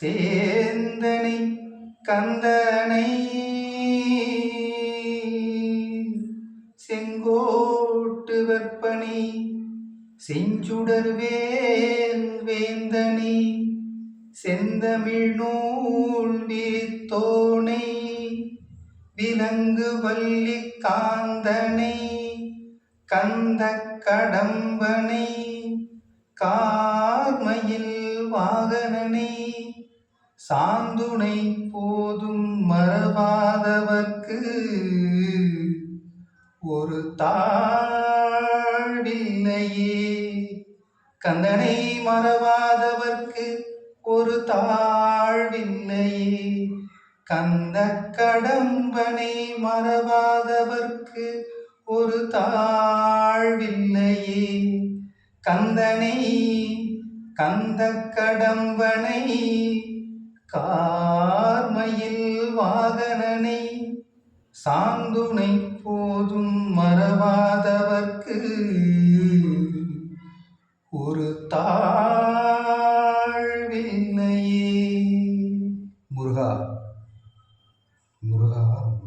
சேந்தனை கந்தனை செங்கோட்டு வெப்பனை செஞ்சுடர் வேல் வேந்தனை செந்தமிழ் நூல் விரித்தோனை விலங்கு வள்ளி காந்தனை கந்த கடம்பனை கார்மயில் வாகனனை சாந்துணை போதும் மறவாதவர்க்கு ஒரு தாழ்வில்லையே. கந்தனை மறவாதவர்க்கு ஒரு தாழ்வில்லையே. கந்த கடம்பனை மறவாதவர்க்கு ஒரு தாழ்வில்லையே. கந்தனை கந்த கடம்பனை கார்மயில் வாகனனை சாந்துணை போதும் மறவாதவர்க்கு ஒரு தாழ்வில்லையே. முருகா முருகா.